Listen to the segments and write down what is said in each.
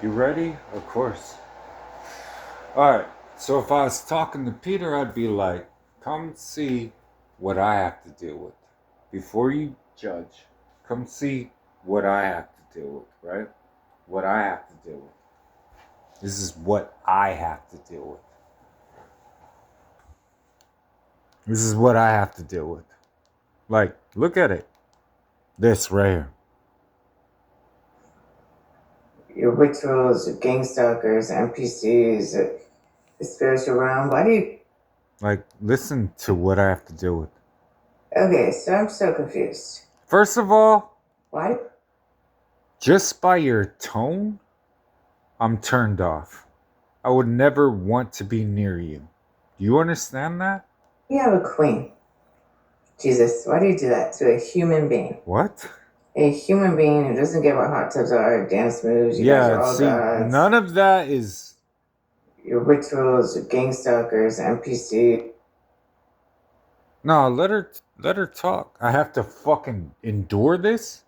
You ready? Of course. Alright, so if I was talking to Peter, I'd be like, come see what I have to deal with. Before you judge, come see what I have to deal with, right? What I have to deal with. This is what I have to deal with. This is what I have to deal with. Like, look at it. This right here. Your rituals, your gang stalkers, NPCs, the spiritual realm. Why do you? Like, listen to what I have to deal with. Okay, so I'm so confused. First of all, Why? just by your tone, I'm turned off. I would never want to be near you. Do you understand that? You have a queen. Jesus, why do you do that to a human being? What? A human being who doesn't get what hot tubs are, dance moves. You guys are all See, gods. none of that is. Your rituals, your gang stalkers, NPCs. No, let her talk. I have to fucking endure this?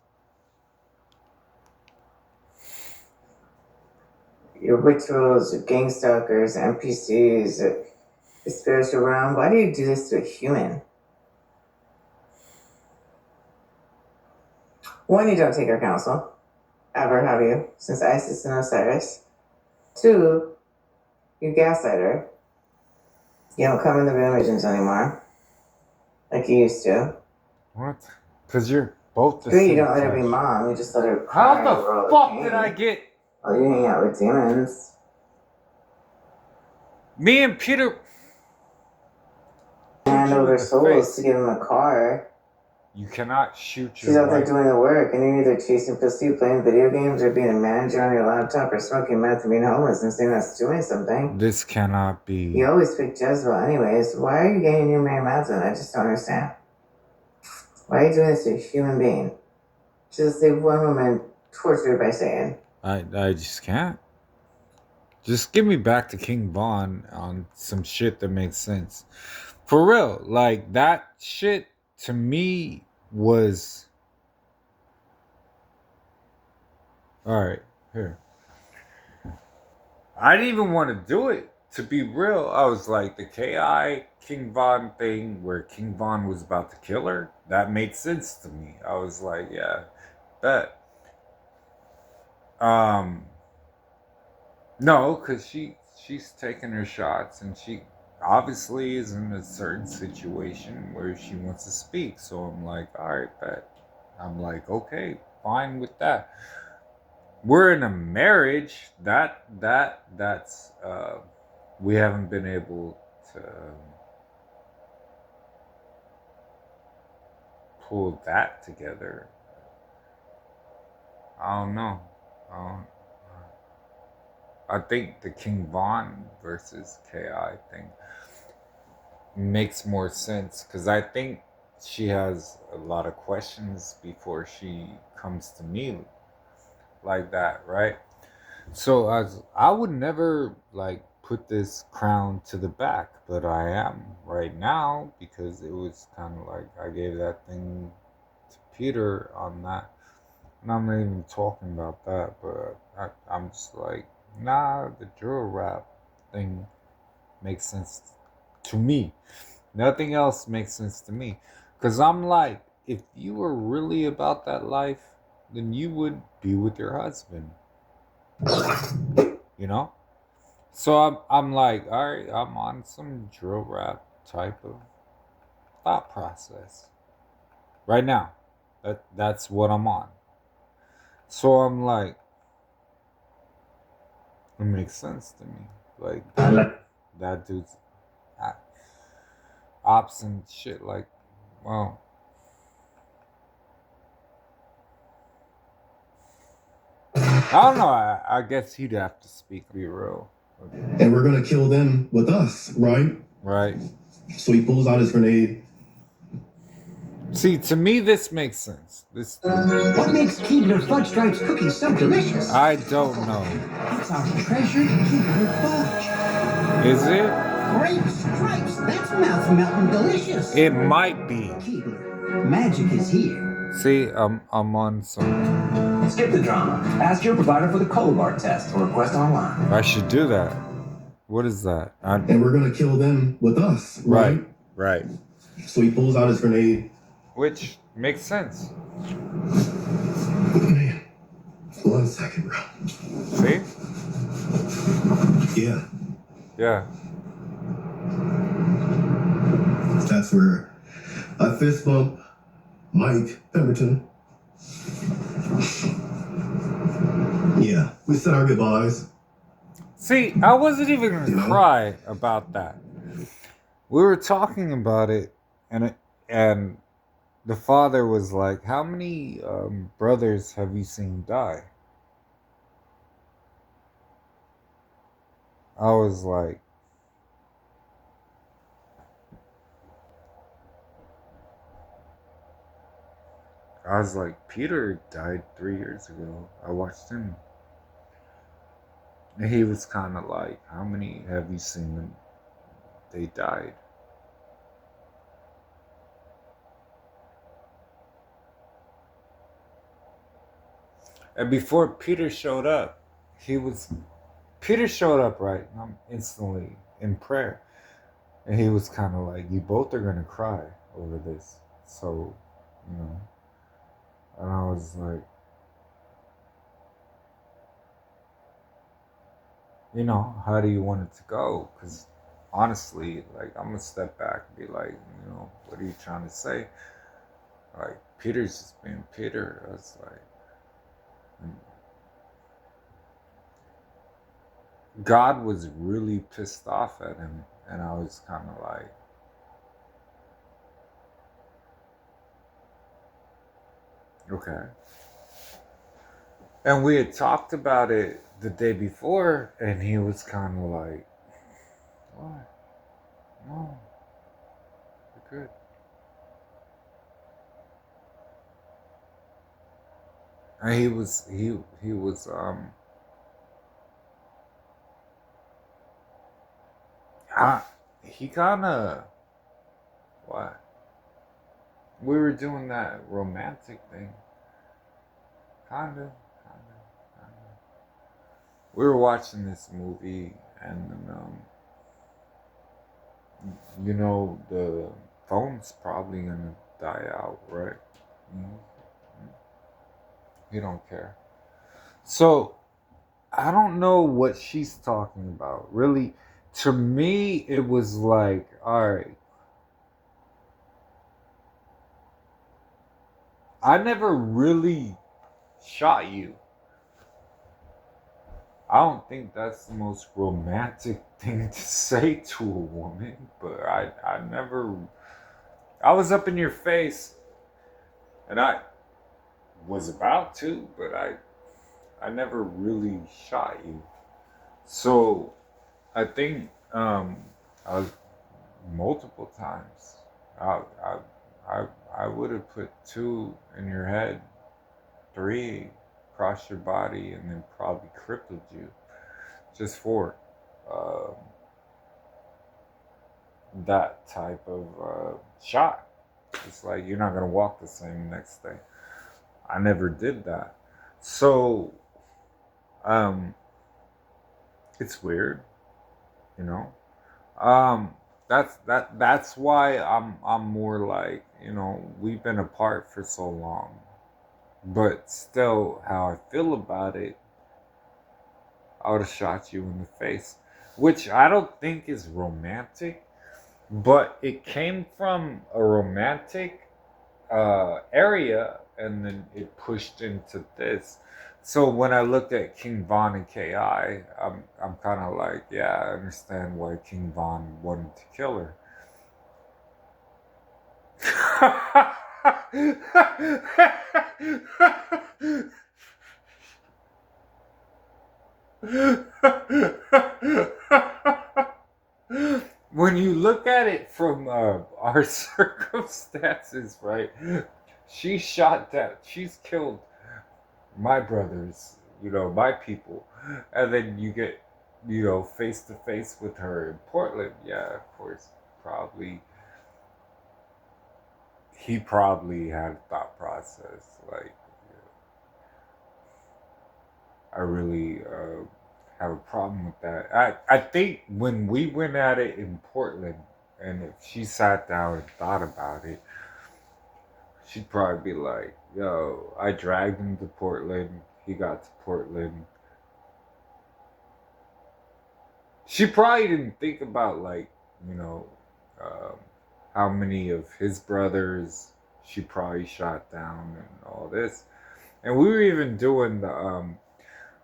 Your rituals, your gang stalkers, NPCs, the spiritual realm. Why do you do this to a human? One, you don't take our counsel. Ever have you, since Isis and Osiris. Two, you gaslight her. You don't come in the room visions anymore, like you used to. What? Because you're both the Three, you same don't let her be touch. mom. You just let her cry. How the fuck did I get? Oh, you hang out with demons. Me and Peter. Hand you over in the souls face. to give him a car. You cannot shoot She's your out there wife. doing the work, and you're either chasing pussy, playing video games, or being a manager on your laptop, or smoking meth and being homeless and saying that's doing something. This cannot be. You always pick Jezebel anyways. Why are you getting new Mary Magdalene? I just don't understand. Why are you doing this to a human being? Just leave one woman tortured by Satan. I just can't. Just give me back to King Von on some shit that makes sense. For real, like that shit to me was. Alright, here. I didn't even want to do it. To be real, I was like, the KI King Von thing where King Von was about to kill her, that made sense to me. I was like, yeah, that. No, because she's taking her shots and she obviously is in a certain situation where she wants to speak. So I'm like, all right, bet. I'm like, okay, fine with that. We're in a marriage. That's we haven't been able to pull that together. I don't know. I don't, I think the King Von versus KI thing makes more sense because I think she has a lot of questions before she comes to me like that, right? So as I would never like put this crown to the back, but I am right now because it was kind of like I gave that thing to Peter on that. And I'm not even talking about that, but I'm just like, nah, the drill rap thing makes sense to me. Nothing else makes sense to me. Because I'm like, if you were really about that life, then you would be with your husband. You know? So I'm like, all right, I'm on some drill rap type of thought process. Right now. That's what I'm on. So I'm like, it makes sense to me. Like that dude's ops and shit. Like, well, I don't know. I guess he'd have to speak. Be real. And we're gonna kill them with us, right? Right. So he pulls out his grenade. See, to me, this makes sense. What makes Keebler Fudge Stripes cookies so delicious? I don't know. It's our treasured Keebler Fudge. Is it? Grape Stripes, that's mouth-melting delicious. It might be. Keebler, magic is here. See, I'm on some. Skip the drama. Ask your provider for the Cologuard test or request online. I should do that. What is that? And we're gonna kill them with us, right? Right. So he pulls out his grenade. Which makes sense. Man, 1 second, bro. See? Yeah, Yeah. that's where I fist bump Mike Pemberton. Yeah, we said our goodbyes. See, I wasn't even gonna You know? cry about that. We were talking about it, and the father was like, "How many brothers have you seen die?" I was like, Peter died 3 years ago. I watched him. And he was kind of like, how many have you seen them? They died. And before Peter showed up, Peter showed up right instantly in prayer. And he was kind of like, you both are going to cry over this. So, you know. And I was like, you know, how do you want it to go? Because honestly, like, I'm going to step back and be like, you know, what are you trying to say? Like, Peter's just being Peter. I was like, God was really pissed off at him. And I was kind of like, okay. And we had talked about it the day before, and he was kind of like, what? No, you're good. And he was he kind of, what? We were doing that romantic thing. Kind of. We were watching this movie, and you know, the phone's probably gonna die out, right? You don't care. So I don't know what she's talking about. Really, to me, it was like, all right, I never really shot you. I don't think that's the most romantic thing to say to a woman, but I never, I was up in your face, and I was about to, but I never really shot you. So I think I was multiple times. I I I, I would have put 2 in your head, 3 across your body, and then probably crippled you just for um, that type of shot. It's like you're not gonna walk the same next day. I never did that, so um, it's weird, you know. Um, that's why I'm more like, you know, we've been apart for so long, but still, how I feel about it, I would have shot you in the face, which I don't think is romantic, but it came from a romantic area, and then it pushed into this. So when I looked at King Von and Ki, I'm kind of like, yeah, I understand why King Von wanted to kill her. When you look at it from our circumstances, right? She's killed my brothers, you know, my people, and then you get, you know, face to face with her in Portland. Yeah, of course, probably he probably had a thought process like, I really have a problem with that. I think when we went at it in Portland, and if she sat down and thought about it, she'd probably be like, yo, I dragged him to Portland. He got to Portland. She probably didn't think about, like, you know, um, how many of his brothers she probably shot down and all this. And we were even doing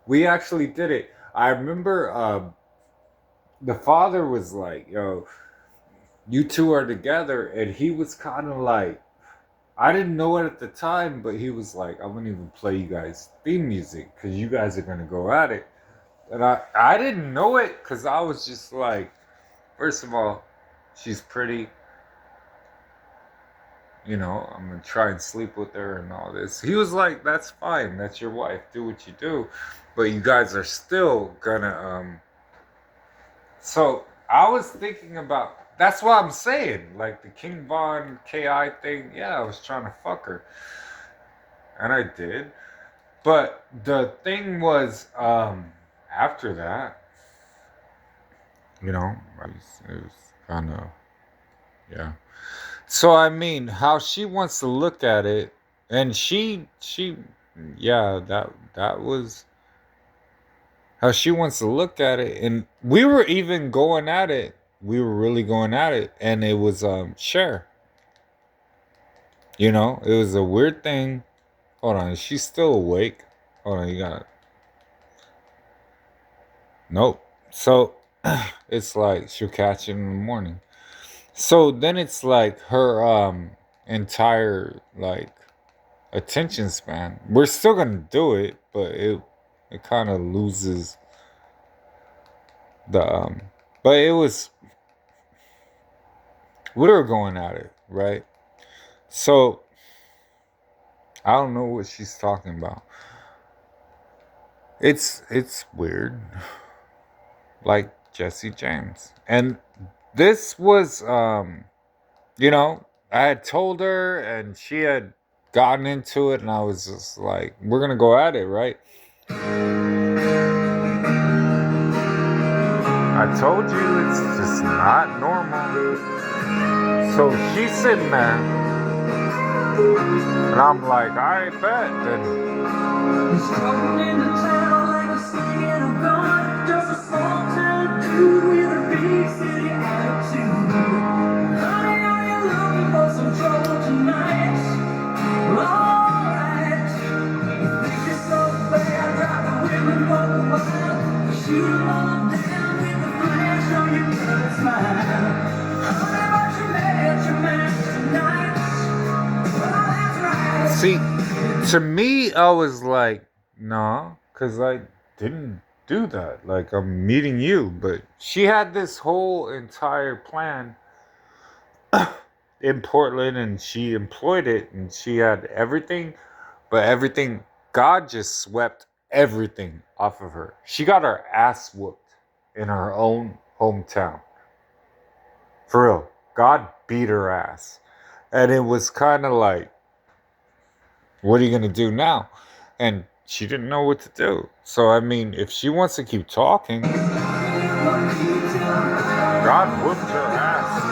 we actually did it. I remember the father was like, yo, you two are together. And he was kind of like, I didn't know it at the time, but he was like, I'm going to even play you guys theme music because you guys are going to go at it. And I didn't know it because I was just like, first of all, she's pretty. You know, I'm going to try and sleep with her and all this. He was like, that's fine. That's your wife. Do what you do. But you guys are still going to, So I was thinking about, that's what I'm saying. Like the King Von KI thing. Yeah, I was trying to fuck her. And I did. But the thing was, after that, you know, it was kind of, yeah. So I mean, how she wants to look at it, and yeah, that was how she wants to look at it, and we were even going at it. We were really going at it, and it was Cher. You know, it was a weird thing. Hold on, is she still awake? Hold on, you got nope. So it's like she'll catch it in the morning. So then it's like her entire like attention span. We're still gonna do it, but it kind of loses the but it was, we were going at it, right? So I don't know what she's talking about. It's weird. Like Jesse James. And this was you know, I had told her and she had gotten into it and I was just like, we're gonna go at it, right? I told you it's just not normal. So she's sitting there, and I'm like, I bet. Then strolling into town like a singing of God, just a small town dude with a big city attitude. Honey, are you looking for some trouble tonight? Alright, you think you're so bad, drive the women walk a while, shoot them all down with the flash on your good smile. Honey, but you met your man tonight. Well, that's right. See, to me, I was like, nah, because I didn't do that. Like, I'm meeting you. But she had this whole entire plan in Portland and she employed it and she had everything, but everything, God just swept everything off of her. She got her ass whooped in her own hometown. For real. God beat her ass. And it was kind of like, what are you going to do now? And she didn't know what to do. So, I mean, if she wants to keep talking, God whooped her ass.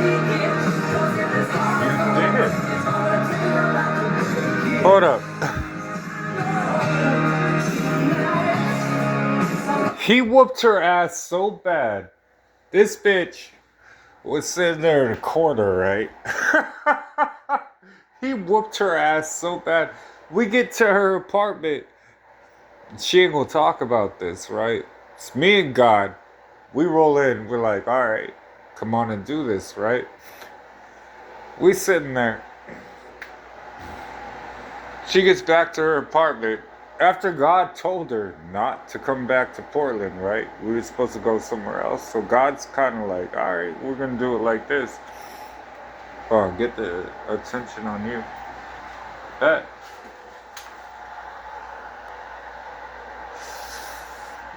You did. Hold up. He whooped her ass so bad. This bitch was sitting there in a corner, right? He whooped her ass so bad. We get to her apartment. She ain't gonna talk about this, right? It's me and God. We roll in. We're like, all right, come on and do this, right? We sitting there. She gets back to her apartment after God told her not to come back to Portland, right? We were supposed to go somewhere else. So God's kind of like, all right, we're going to do it like this. Oh, get the attention on you. Bet.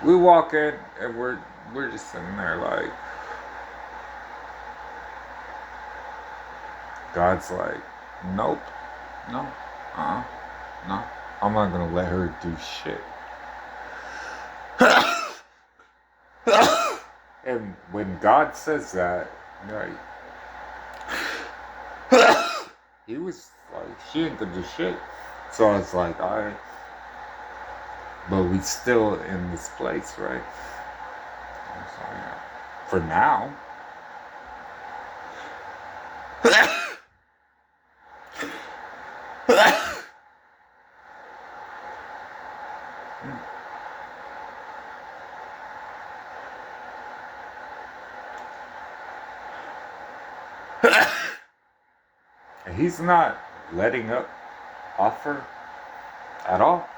We walk in and we're we're just sitting there like, God's like, nope, no, no, I'm not gonna let her do shit. And when God says that, right, he was like, she ain't gonna do shit. So I was like, alright, but we still in this place, right? So, yeah. For now. And he's not letting up off her at all.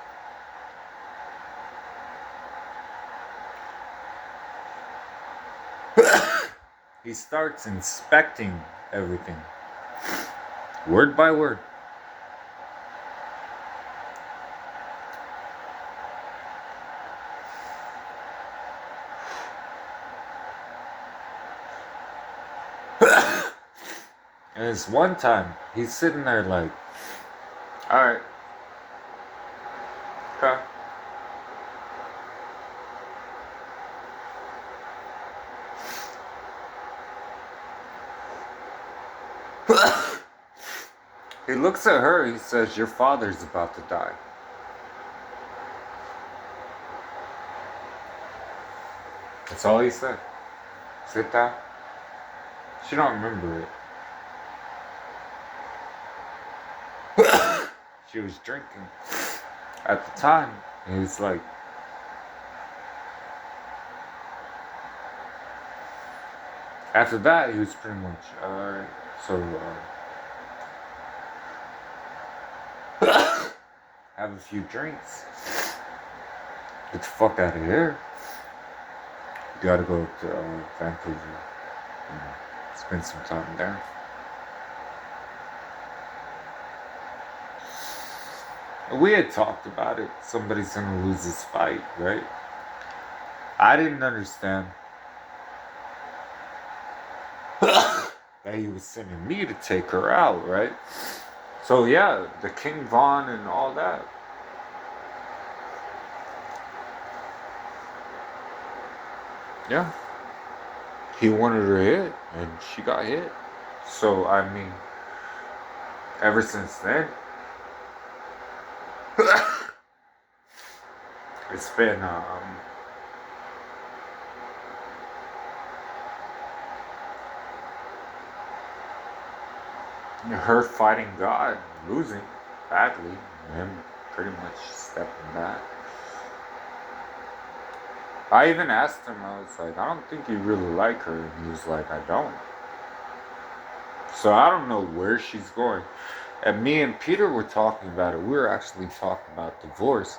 He starts inspecting everything, word by word. And this one time, he's sitting there like, alright, okay. He looks at her, he says, your father's about to die. That's all he said. Sit down. She don't remember it. She was drinking at the time. And he's like, after that, he was pretty much, alright, so, have a few drinks. Get the fuck out of here. You gotta go to Vancouver. You know, spend some time there. We had talked about it. Somebody's gonna lose this fight, right? I didn't understand that he was sending me to take her out, right? So yeah, the King Von and all that. Yeah. He wanted her hit, and she got hit. So, I mean, ever since then, it's been, her fighting God, losing badly, and him pretty much stepping back. I even asked him, I was like, I don't think you really like her. And he was like, I don't. So I don't know where she's going. And me and Peter were talking about it. We were actually talking about divorce.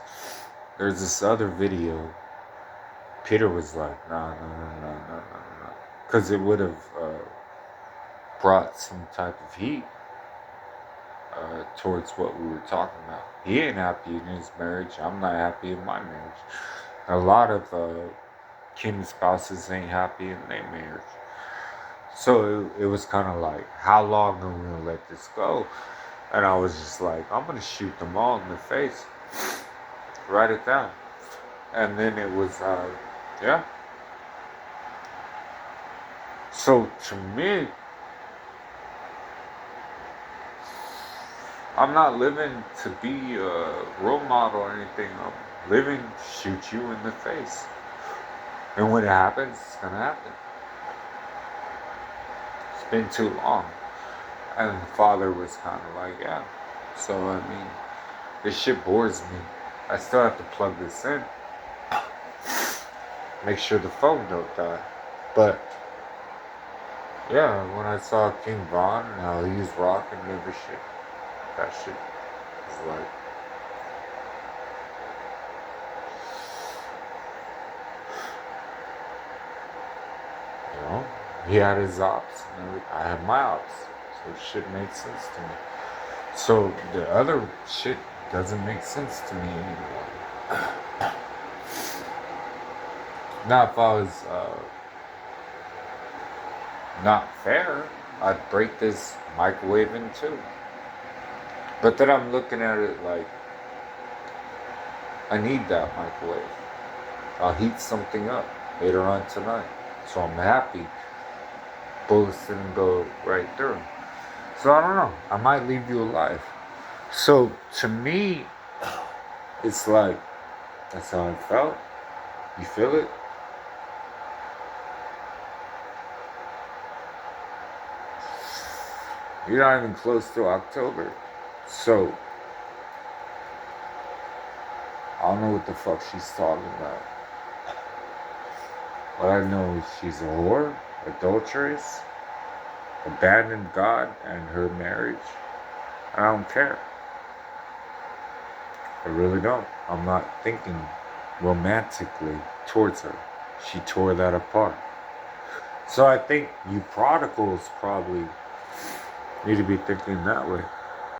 There's this other video. Peter was like, no. Because it would have brought some type of heat towards what we were talking about. He ain't happy in his marriage. I'm not happy in my marriage. A lot of kin spouses ain't happy in their marriage. So it was kind of like, how long are we going to let this go? And I was just like, I'm going to shoot them all in the face. Write it down. And then it was, yeah. So to me, I'm not living to be a role model or anything. I'm living to shoot you in the face. And when it happens, it's going to happen. It's been too long. And the father was kind of like, yeah. So, I mean, this shit bores me. I still have to plug this in. Make sure the phone don't die. But, yeah, when I saw King Von and how he was rocking every shit, that shit was like, you know, he had his ops and I had my ops. So shit makes sense to me. So the other shit doesn't make sense to me anymore. Now, if I was not fair, I'd break this microwave in two. But then I'm looking at it like, I need that microwave. I'll heat something up later on tonight. So I'm happy. Bullets didn't go right through. So I don't know. I might leave you alive. So to me, it's like, that's how I felt. You feel it? You're not even close to October. So, I don't know what the fuck she's talking about. What I know is she's a whore, adulteress, abandoned God and her marriage. I don't care. I really don't. I'm not thinking romantically towards her. She tore that apart. So I think you prodigals probably need to be thinking that way.